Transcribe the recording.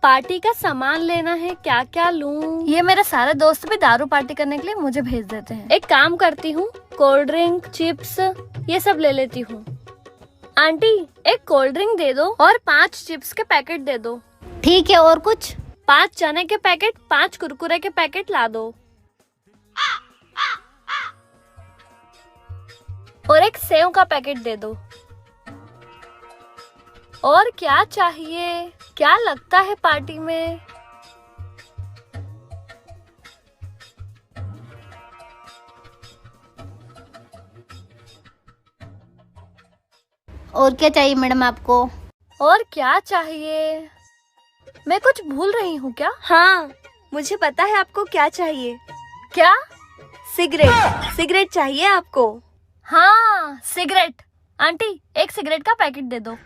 Party का सामान लेना है, क्या क्या लूं? ये मेरे सारे दोस्त भी दारू पार्टी करने के लिए मुझे भेज देते हैं। एक काम करती हूँ, कोल्ड ड्रिंक, चिप्स ये सब ले लेती हूँ। आंटी एक कोल्ड ड्रिंक दे दो और 5 चिप्स के पैकेट दे दो। ठीक है, और कुछ? 5 चने के पैकेट, 5 कुरकुरे के पैकेट ला दो। और एक सेव का पैकेट दे दो। और क्या चाहिए? क्या लगता है पार्टी में? और क्या चाहिए मैडम आपको? और क्या चाहिए? मैं कुछ भूल रही हूँ क्या? हाँ, मुझे पता है आपको क्या चाहिए। क्या? सिगरेट। सिगरेट चाहिए आपको? हाँ, सिगरेट। आंटी एक सिगरेट का पैकेट दे दो।